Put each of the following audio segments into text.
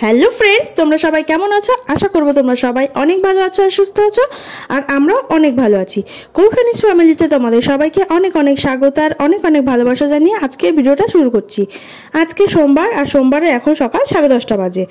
Hello friends, তোমরা সবাই কেমন আছো? আশা করবো তোমরা সবাই অনেক ভালো আছো আর সুস্থ আছো। আর আমরাও অনেক ভালো আছি। কৌখানিস ফ্যামিলিতে তোমাদের সবাইকে অনেক অনেক স্বাগত আর অনেক অনেক ভালোবাসা জানিয়ে আজকের ভিডিওটা শুরু করছি। আজকে সোমবার, আর সোমবারে এখন সকাল 10:30 বাজে।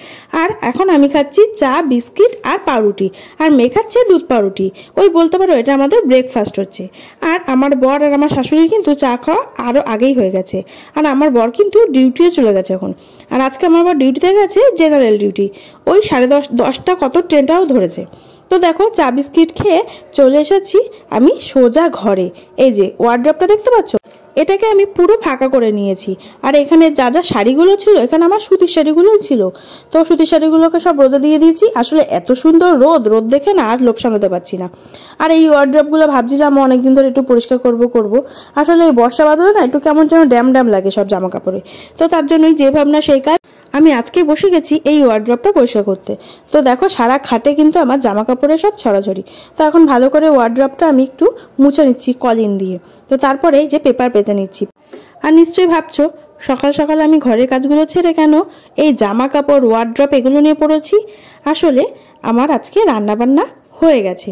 আর এখন আমি খাচ্ছি চা, বিস্কিট আর পাউরুটি, আর মেয়ে খাচ্ছে দুধ পাউরুটি। ওই বলতে পারো এটা আমাদের ব্রেকফাস্ট হচ্ছে। আর আমার বর আর আমার শাশুড়ির কিন্তু চা খাওয়া আরও আগেই হয়ে গেছে। আর আমার বর কিন্তু ডিউটিও চলে গেছে এখন। আর আজকে আমার বর ডিউটিতে গেছে জেনারেল ডিউটি, ওই 10:30 কত ট্রেনটাও ধরেছে। তো দেখো চা বিস্কিট খেয়ে চলে এসেছি আমি সোজা ঘরে। এই যে ওয়ার্ড্রপটা দেখতে পাচ্ছ, এটাকে আমি পুরো ফাঁকা করে নিয়েছি। আর এখানে যা যা শাড়িগুলো ছিল, এখানে আমার সুতির শাড়িগুলোই ছিল। তো সুতির শাড়িগুলোকে সব রোদে দিয়ে দিয়েছি। আসলে এত সুন্দর রোদ দেখে না আর লোভ সামলাতে পারছি না। আর এই ওয়ার্ড্রপগুলো ভাবছিলাম অনেকদিন ধরে একটু পরিষ্কার করব। আসলে এই বর্ষা বাদলে না একটু কেমন যেন ড্যাম লাগে সব জামা কাপড়ে। তো তার জন্যই যে ভাবনা সেই কাজ, আমি আজকে বসে গেছি এই ওয়ার্ড্রপটা পরিষ্কার করতে। তো দেখো সারা খাটে কিন্তু আমার জামা কাপড়ের সব ছড়াছড়ি। তো এখন ভালো করে ওয়ার্ড্রপটা আমি একটু মুছে নিচ্ছি কলিন দিয়ে। তো তারপরে যে পেপার পেতে নিচ্ছি। আর নিশ্চয়ই ভাবছো সকাল সকাল আমি ঘরের কাজগুলো ছেড়ে কেন এই জামা কাপড়, ওয়ার্ড্রপ এগুলো নিয়ে পড়েছি। আসলে আমার আজকে রান্নাবান্না হয়ে গেছে।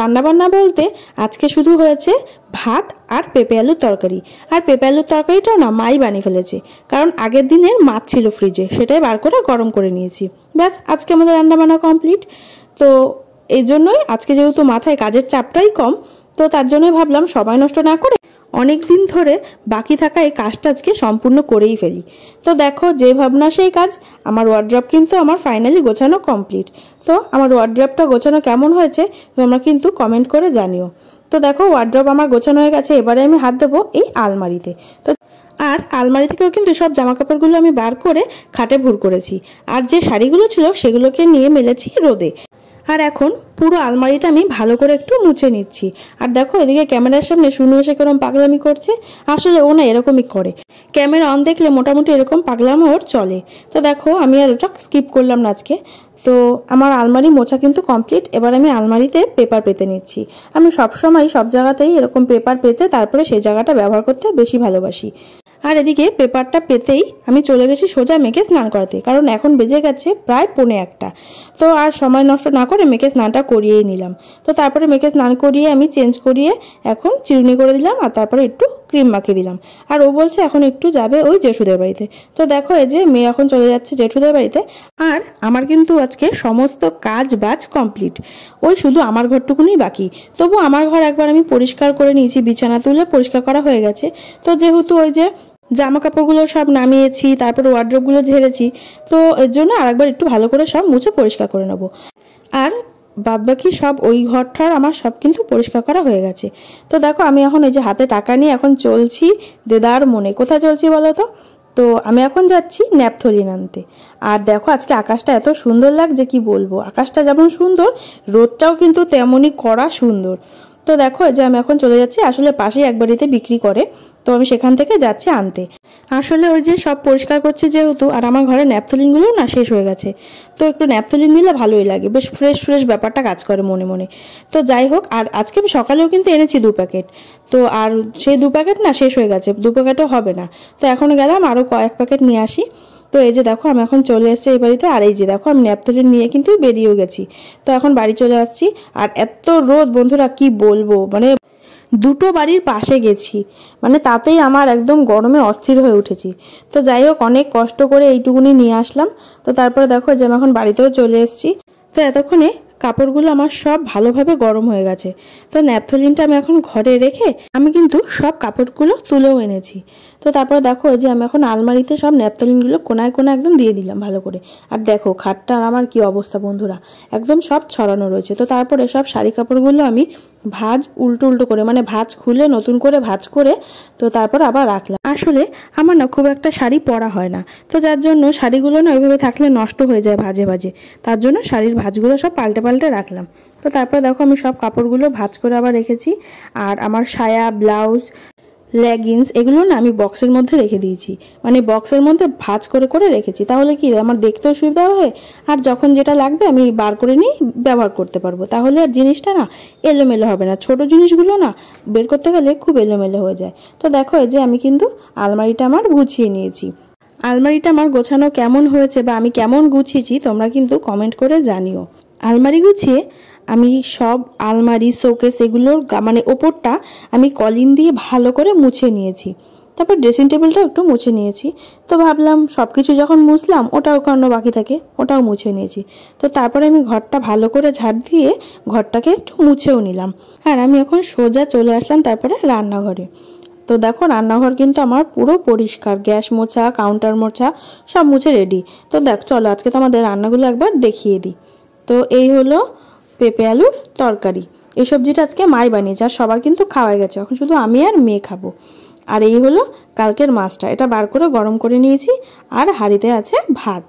রান্নাবান্না বলতে আজকে শুধু হয়েছে ভাত আর পেঁপে আলুর তরকারি। আর পেঁপে আলুর তরকারিটাও না মাই বানিয়ে ফেলেছে, কারণ আগের দিনের মাছ ছিল ফ্রিজে, সেটাই বার করে গরম করে নিয়েছি। ব্যাস আজকে আমাদের রান্নাবান্না কমপ্লিট। তো এই জন্যই আজকে যেহেতু মাথায় কাজের চাপটাই কম, তো তার জন্যই ভাবলাম সময় নষ্ট না করে অনেক দিন ধরে বাকি থাকা এই কাজটা আজকে সম্পূর্ণ করেই ফেলি। তো দেখো যে ভাবনা সেই কাজ। আমার ওয়ার্ড্রপ কিন্তু আমার ফাইনালি গোছানো কমপ্লিট। তো আমার ওয়ার্ড্রপটা গোছানো কেমন হয়েছে তোমরা কিন্তু কমেন্ট করে জানিও। তো দেখো ওয়ার্ড্রপ আমার গোছানো হয়ে গেছে। এবারে আমি হাত দেবো এই আলমারিতে। তো আর আলমারি থেকেও কিন্তু সব জামা কাপড়গুলো আমি বার করে খাটে ভুর করেছি। আর যে শাড়িগুলো ছিল সেগুলোকে নিয়ে মেলেছি রোদে। আর এখন পুরো আলমারিটা আমি ভালো করে একটু মুছে নিচ্ছি। আর দেখো এদিকে ক্যামেরার সামনে শুনু এসে কেরম পাগলামি করছে। আসলে ও না এরকমই করে, ক্যামেরা অন দেখলে মোটামুটি এরকম পাগলামো ওর চলে। তো দেখো আমি আর ওটা স্কিপ করলাম না আজকে। তো আমার আলমারি মোছা কিন্তু কমপ্লিট। এবার আমি আলমারিতে পেপার পেতে নিচ্ছি। আমি সবসময় সব জায়গাতেই এরকম পেপার পেতে তারপরে সেই জায়গাটা ব্যবহার করতে বেশি ভালোবাসি। আর এদিকে পেপারটা পেতেই আমি চলে গেছি সোজা মেয়েকে স্নান করাতে, কারণ এখন বেজে গেছে প্রায় 1:45। তো আর সময় নষ্ট না করে মেয়েকে স্নানটা করিয়েই নিলাম। তো তারপরে মেয়েকে স্নান করিয়ে আমি চেঞ্জ করিয়ে এখন চিরুনি করে দিলাম, আর তারপরে একটু ক্রিম মাখিয়ে দিলাম। আর ও বলছে এখন একটু যাবে ওই জেঠুদের বাড়িতে। তো দেখো এই যে মেয়ে এখন চলে যাচ্ছে জেঠুদের বাড়িতে। আর আমার কিন্তু আজকে সমস্ত কাজ বাজ কমপ্লিট, ওই শুধু আমার ঘরটুকুনি বাকি। তবু আমার ঘর একবার আমি পরিষ্কার করে নিয়েছি, বিছানা তুলে পরিষ্কার করা হয়ে গেছে। তো যেহেতু ওই যে জামা কাপড়গুলো সব নামিয়েছি, তারপর ওয়ার্ড্রপগুলো ঝেড়েছি, তো এর জন্য আরেকবার একটু ভালো করে সব মুছে পরিষ্কার করে নেব। আর বাদবাকি সব ওই ঘরটার আমার সব কিন্তু পরিষ্কার করা হয়ে গেছে। তো দেখো আমি এখন এই যে হাতে টাকা নিয়ে এখন চলছি দেদার মনে। কোথায় চলছি বলো তো? তো আমি এখন যাচ্ছি ন্যাপথলিন আনতে। আর দেখো আজকে আকাশটা এত সুন্দর লাগছে কি বলবো। আকাশটা যেমন সুন্দর, রোদটাও কিন্তু তেমনই কড়া সুন্দর। তো দেখো যে আমি এখন চলে যাচ্ছি, আসলে পাশেই এক বাড়িতে বিক্রি করে, তো আমি সেখান থেকে যাচ্ছি আনতে। আসলে ওই যে সব পরিষ্কার করছি যেহেতু, আর আমার ঘরে ন্যাপথলিনগুলো না শেষ হয়ে গেছে। তো একটু ন্যাপথলিন দিলে ভালোই লাগে, বেশ ফ্রেশ ব্যাপারটা কাজ করে মনে মনে। তো যাই হোক, আর আজকে আমি সকালেও কিন্তু এনেছি 2 প্যাকেট। তো আর সেই 2 প্যাকেট না শেষ হয়ে গেছে, 2 প্যাকেটও হবে না। তো এখন গেলাম আরও কয়েক প্যাকেট নিয়ে আসি। তো এই যে দেখো আমি এখন চলে এসেছি এই বাড়িতে। আর এই যে দেখো আমি ন্যাপথলিন নিয়ে কিন্তু বেরিয়েও গেছি। তো এখন বাড়ি চলে আসছি। আর এত রোদ বন্ধুরা কি বলবো, মানে দুটো বাড়ির পাশে গেছি, মানে তাতেই আমার একদম গরমে অস্থির হয়ে উঠেছি। তো যাই হোক অনেক কষ্ট করে এইটুকুনি নিয়ে আসলাম। তো তারপরে দেখো যে আমি এখন বাড়িতেও চলে এসেছি। তো এতক্ষণে কাপড়গুলো আমার সব ভালোভাবে গরম হয়ে গেছে। তো ন্যাপথলিনটা আমি এখন ঘরে রেখে আমি কিন্তু সব কাপড়গুলো তুলেও এনেছি। তো তারপরে দেখো যে আমি এখন আলমারিতে সব ন্যাপথলিনগুলো কোনায় কোনায় একদম দিয়ে দিলাম ভালো করে। আর দেখো খাটটার আমার কি অবস্থা বন্ধুরা, একদম সব ছড়ানো রয়েছে। তো তারপরে সব শাড়ি কাপড়গুলো আমি ভাঁজ উল্টো করে, মানে ভাঁজ খুলে নতুন করে ভাঁজ করে তো তারপর আবার রাখলাম। আসলে আমার না খুব একটা শাড়ি পরা হয় না, তো যার জন্য শাড়িগুলো না ওইভাবে থাকলে নষ্ট হয়ে যায় ভাঁজে। তার জন্য শাড়ির ভাঁজগুলো সব পাল্টে রাখলাম। তো তারপরে দেখো আমি সব কাপড়গুলো ভাঁজ করে আবার রেখেছি। আর আমার সায়া, ব্লাউজ, লেগিংস এগুলো না আমি বক্সের মধ্যে রেখে দিয়েছি, মানে বক্সের মধ্যে ভাঁজ করে রেখেছি। তাহলে কি আমার দেখতেও সুবিধা হয়, আর যখন যেটা লাগবে আমি বার করে নিয়ে ব্যবহার করতে পারবো। তাহলে আর জিনিসটা না এলোমেলো হবে না, ছোট জিনিসগুলো না বের করতে গেলে খুব এলোমেলো হয়ে যায়। তো দেখো এই যে আমি কিন্তু আলমারিটা আমার গুছিয়ে নিয়েছি। আলমারিটা আমার গোছানো কেমন হয়েছে বা আমি কেমন গুছিয়েছি তোমরা কিন্তু কমেন্ট করে জানিও। আলমারি গুছিয়ে আমি সব আলমারি শোকেস এগুলোর মানে ওপরটা আমি কলিন দিয়ে ভালো করে মুছে নিয়েছি। তারপর ড্রেসিং টেবিলটা একটু মুছে নিয়েছি। তো ভাবলাম সব কিছু যখন মুছলাম ওটাও কারণ বাকি থাকে, ওটাও মুছে নিয়েছি। তো তারপরে আমি ঘরটা ভালো করে ঝাড় দিয়ে ঘরটাকে একটু মুছেও নিলাম। আর আমি এখন সোজা চলে আসলাম তারপরে রান্নাঘরে। তো দেখো রান্নাঘর কিন্তু আমার পুরো পরিষ্কার, গ্যাস মোছা, কাউন্টার মোছা সব মুছে রেডি। তো দেখ চলো আজকে তো আমাদের রান্নাগুলো একবার দেখিয়ে দিই। তো এই হলো পেঁপে আলুর তরকারি। এই সবজিটা আজকে মাই বানিয়েছে আর সবার কিন্তু খাওয়া গেছে, এখন শুধু আমি আর মেয়ে খাবো। আর এই হলো কালকের মাছটা, এটা বার করে গরম করে নিয়েছি আর হাঁড়িতে আছে ভাত।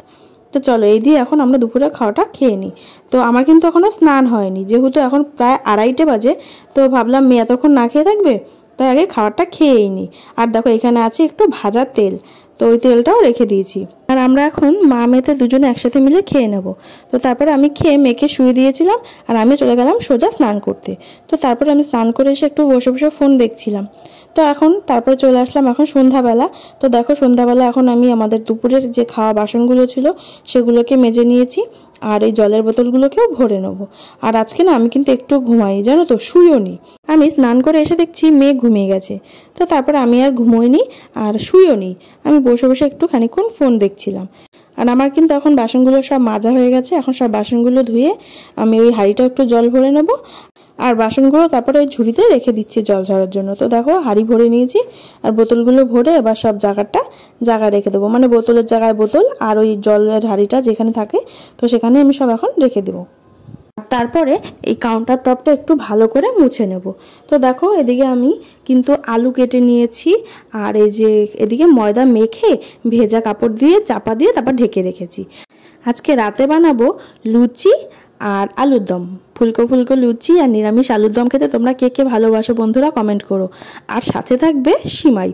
তো চলো এই দিয়ে এখন আমরা দুপুরে খাওয়াটা খেয়ে নিই। তো আমার কিন্তু এখনও স্নান হয়নি, যেহেতু এখন প্রায় 2:30 বাজে। তো ভাবলাম মেয়ে এতক্ষণ না খেয়ে থাকবে, তাই আগে খাবারটা খেয়েই নিই। আর দেখো এখানে আছে একটু ভাজা তেল, তো ওই তেলটাও রেখে দিয়েছি। আর আমরা এখন মা মেয়েতে দুজনে একসাথে মিলে খেয়ে নেব। তো তারপরে আমি খেয়ে মেয়েকে শুয়ে দিয়েছিলাম আর আমি চলে গেলাম সোজা স্নান করতে। তো তারপরে আমি স্নান করে এসে একটু বসে বসে ফোন দেখছিলাম। তো এখন তারপরে চলে আসলাম এখন সন্ধ্যাবেলা। তো দেখো সন্ধ্যাবেলা এখন আমি আমাদের দুপুরের যে খাওয়া বাসনগুলো ছিল সেগুলোকে মেজে নিয়েছি আর এই জলের বোতলগুলোকেও ভরে নেবো। আর আজকে না আমি কিন্তু একটু ঘুমাই, জানো তো, শুইও নি। আমি স্নান করে এসে দেখছি মেয়ে ঘুমিয়ে গেছে। তো তারপরে আমি আর ঘুমোইনি আর শুইও নি, আমি বসে বসে একটু খানিকক্ষণ ফোন দেখছিলাম। আর আমার কিন্তু এখন বাসনগুলো সব মাজা হয়ে গেছে, এখন সব বাসনগুলো ধুয়ে আমি ওই হাঁড়িটা একটু জল ভরে নেবো আর বাসনগুলো তারপরে ওই ঝুড়িতে রেখে দিচ্ছি জল ঝরার জন্য। তো দেখো হাঁড়ি ভরে নিয়েছি আর বোতলগুলো ভরে এবার সব জায়গায় রেখে দেবো, মানে বোতলের জায়গায় বোতল আর ওই জলের হাঁড়িটা যেখানে থাকে তো সেখানে আমি সব এখন রেখে দেবো। তারপরে এই কাউন্টার টপটা একটু ভালো করে মুছে নেব। তো দেখো এদিকে আমি কিন্তু আলু কেটে নিয়েছি আর এই যে এদিকে ময়দা মেখে ভেজা কাপড় দিয়ে চাপা দিয়ে তারপর ঢেকে রেখেছি। আজকে রাতে বানাবো লুচি আর আলুর দম, ফুলকো ফুলকো লুচি আর নিরামিষ আলুর দম খেতে তোমরা কে কে ভালোবাসো বন্ধুরা কমেন্ট করো। আর সাথে থাকবে সিমাই।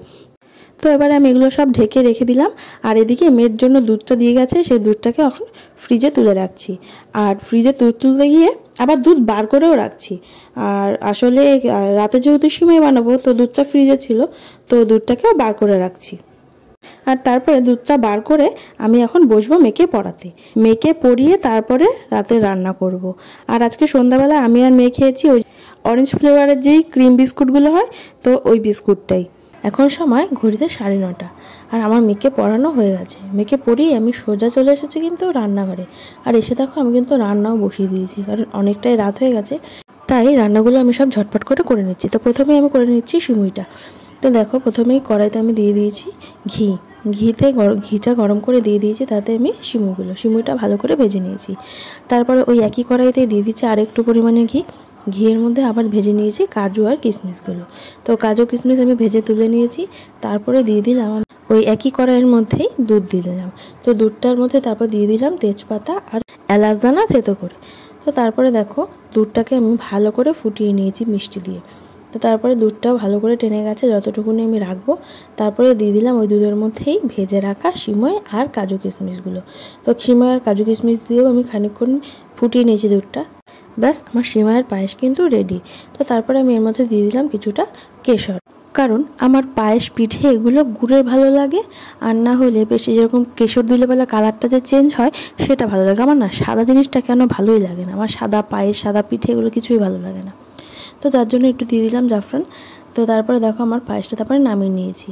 তো এবারে আমি এগুলো সব ঢেকে রেখে দিলাম। আর এদিকে মেয়ের জন্য দুধটা দিয়ে গেছে, সেই দুধটাকে এখন ফ্রিজে তুলে রাখছি। আর ফ্রিজে দুধ তুলতে গিয়ে আবার দুধ বার করেও রাখছি। আর আসলে রাতে যেহেতু সিমাই বানাবো তো দুধটা ফ্রিজে ছিল, তো দুধটাকেও বার করে রাখছি। আর তারপরে দুধটা বার করে আমি এখন বসবো মেয়েকে পড়াতে, মেয়েকে পড়িয়ে তারপরে রাতে রান্না করব। আর আজকে সন্ধ্যাবেলা আমি আর মেয়ে খেয়েছি ওই অরেঞ্জ ফ্লেভারের যেই ক্রিম বিস্কুটগুলো হয়, তো ওই বিস্কুটটাই। এখন সময় ঘড়িতে 9:30 আর আমার মেয়েকে পড়ানো হয়ে গেছে। মেয়েকে পড়িয়ে আমি সোজা চলে এসেছি কিন্তু রান্নাঘরে। আর এসে দেখো আমি কিন্তু রান্নাও বসিয়ে দিয়েছি, কারণ অনেকটাই রাত হয়ে গেছে, তাই রান্নাগুলো আমি সব ঝটপট করে নিচ্ছি। তো প্রথমেই আমি করে নিচ্ছি সিমুইটা। তো দেখো প্রথমেই কড়াইতে আমি দিয়ে দিয়েছি ঘিটা গরম করে দিয়ে দিয়েছি, তাতে আমি সিমুইটা ভালো করে ভেজে নিয়েছি। তারপরে ওই একই কড়াইতে দিয়ে দিচ্ছি আর একটু পরিমাণে ঘিয়ের মধ্যে আবার ভেজে নিয়েছি কাজু আর কিশমিশগুলো। তো কাজু কিশমিশ আমি ভেজে তুলে নিয়েছি। তারপরে দিয়ে দিলাম ওই একই কড়াইয়ের মধ্যেই দুধ দিয়ে দিলাম। তো দুধটার মধ্যে তারপর দিয়ে দিলাম তেজপাতা আর এলাচ দানা থেতো করে। তো তারপরে দেখো দুধটাকে আমি ভালো করে ফুটিয়ে নিয়েছি মিষ্টি দিয়ে। তো তারপরে দুধটাও ভালো করে টেনে গেছে, যতটুকুনি আমি রাখবো। তারপরে দিয়ে দিলাম ওই দুধের মধ্যেই ভেজে রাখা সিমই আর কাজু কিশমিশগুলো। তো সিমই আর কাজু কিশমিশ দিয়েও আমি খানিকক্ষণ ফুটিয়ে নিয়েছি দুধটা। ব্যাস আমার সিমাইয়ের পায়েস কিন্তু রেডি। তো তারপরে আমি এর মধ্যে দিয়ে দিলাম কিছুটা কেশর, কারণ আমার পায়েস পিঠে এগুলো গুড়ের ভালো লাগে। আর না হলে বেশি যেরকম কেশর দিলে বেলা কালারটা যে চেঞ্জ হয় সেটা ভালো লাগে। আমার না সাদা জিনিসটা কেন ভালোই লাগে না, আমার সাদা পায়েস সাদা পিঠে এগুলো কিছুই ভালো লাগে না। তো যার জন্য একটু দিয়ে দিলাম জাফরান। তো তারপরে দেখো আমার পায়েসটা তারপরে নামিয়ে নিয়েছি।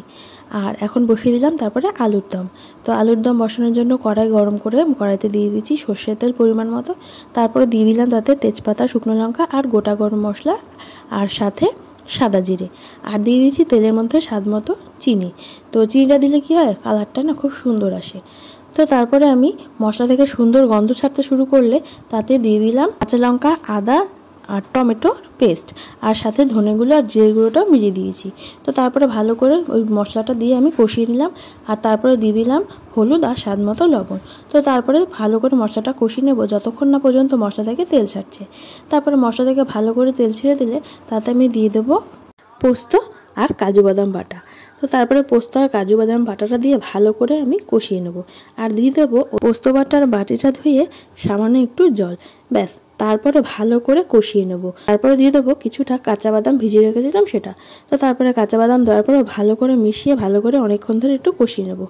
আর এখন বসিয়ে দিলাম তারপরে আলুর দম। তো আলুর দম বসানোর জন্য কড়াই গরম করে কড়াইতে দিয়ে দিচ্ছি সর্ষের তেল পরিমাণ মতো। তারপরে দিয়ে দিলাম তাতে তেজপাতা, শুকনো লঙ্কা আর গোটা গরম মশলা আর সাথে সাদা জিরে। আর দিয়ে দিচ্ছি তেলের মধ্যে স্বাদ মতো চিনি। তো চিনিটা দিলে কী হয়, কালারটা না খুব সুন্দর আসে। তো তারপরে আমি মশলা থেকে সুন্দর গন্ধ ছাড়তে শুরু করলে তাতে দিয়ে দিলাম কাঁচা লঙ্কা, আদা আর টমেটো পেস্ট আর সাথে ধনে গুঁড়ো আর জিরে গুঁড়োটাও মিলিয়ে দিয়েছি। তো তারপরে ভালো করে ওই মশলাটা দিয়ে আমি কষিয়ে নিলাম। আর তারপরে দিয়ে দিলাম হলুদ আর স্বাদ মতো লবণ। তো তারপরে ভালো করে মশলাটা কষিয়ে নেব যতক্ষণ না পর্যন্ত মশলা থেকে তেল ছাড়ছে। তারপরে মশলা থেকে ভালো করে তেল ছেড়ে দিলে তাতে আমি দিয়ে দেবো পোস্ত আর কাজু বাদাম বাটা। তো তারপরে পোস্ত আর কাজু বাদাম বাটাটা দিয়ে ভালো করে আমি কষিয়ে নেব। আর দিয়ে দেবো পোস্ত বাটার বাটিটা ধুয়ে সামান্য একটু জল। ব্যাস তারপরে ভালো করে কষিয়ে নেব। তারপরে দিয়ে দেবো কিছুটা কাঁচা বাদাম ভিজিয়ে রেখেছিলাম সেটা। তো তারপরে কাঁচা বাদাম দেওয়ার পরে ভালো করে মিশিয়ে ভালো করে অনেকক্ষণ ধরে একটু কষিয়ে নেব।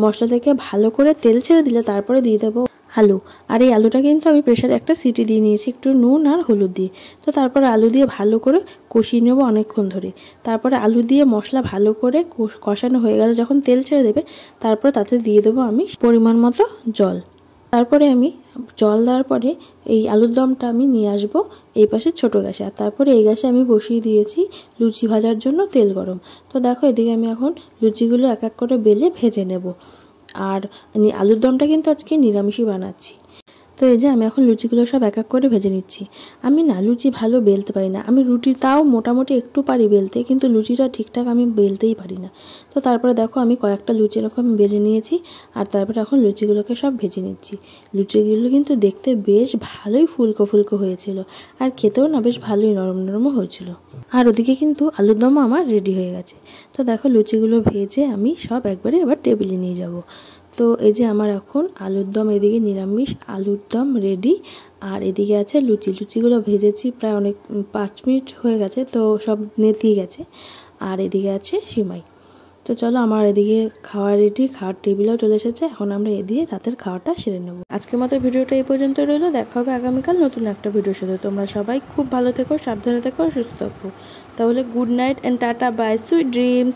মশলা থেকে ভালো করে তেল ছেড়ে দিলে তারপরে দিয়ে দেবো আলু। আর এই আলুটা কিন্তু আমি প্রেসারে একটা সিটি দিয়ে নিয়েছি একটু নুন আর হলুদ দিয়ে। তো তারপরে আলু দিয়ে ভালো করে কষিয়ে নেব অনেকক্ষণ ধরে। তারপরে আলু দিয়ে মশলা ভালো করে কষানো হয়ে গেলে যখন তেল ছেড়ে দেবে তারপর তাতে দিয়ে দেবো আমি পরিমাণ মতো জল। তারপরে আমি জল দেওয়ার পরে এই আলুর দমটা আমি নিয়ে আসবো এই পাশে ছোটো গ্যাসে। আর তারপরে এই গ্যাসে আমি বসিয়ে দিয়েছি লুচি ভাজার জন্য তেল গরম। তো দেখো এদিকে আমি এখন লুচিগুলো এক এক করে বেলে ভেজে নেব। আর আলুর দমটা কিন্তু আজকে নিরামিষই বানাচ্ছি। তো এই যে আমি এখন লুচিগুলো সব এক এক করে ভেজে নিচ্ছি। আমি না লুচি ভালো বেলতে পারি না, আমি রুটি তাও মোটামুটি একটু পারি বেলতে, কিন্তু লুচিটা ঠিকঠাক আমি বেলতেই পারি না। তো তারপরে দেখো আমি কয়েকটা লুচি এরকম বেলে নিয়েছি। আর তারপরে এখন লুচিগুলোকে সব ভেজে নিচ্ছি। লুচিগুলো কিন্তু দেখতে বেশ ভালোই ফুলকো ফুলকো হয়েছিল, আর খেতেও না বেশ ভালোই নরম নরমও হয়েছিল। আর ওদিকে কিন্তু আলুর দমও আমার রেডি হয়ে গেছে। তো দেখো লুচিগুলো ভেজে আমি সব একবারে এবার টেবিলে নিয়ে যাব। তো এই যে আমার এখন আলুর দম, এদিকে নিরামিষ আলুর দম রেডি। আর এদিকে আছে লুচিগুলো ভেজেছি প্রায় অনেক 5 মিনিট হয়ে গেছে, তো সব নেতিয়ে গেছে। আর এদিকে আছে সিমাই। তো চলো আমার এদিকে খাওয়া রেডি, খাওয়ার টেবিলেও চলে এসেছে। এখন আমরা এদিকে রাতের খাওয়াটা সেরে নেব। আজকের মতো ভিডিওটা এই পর্যন্ত রইলো। দেখা হবে আগামীকাল নতুন একটা ভিডিওর সাথে। তোমরা সবাই খুব ভালো থেকো, সাবধানে থেকো, সুস্থ থেকো। তাহলে good night and tata, bye, sweet dreams.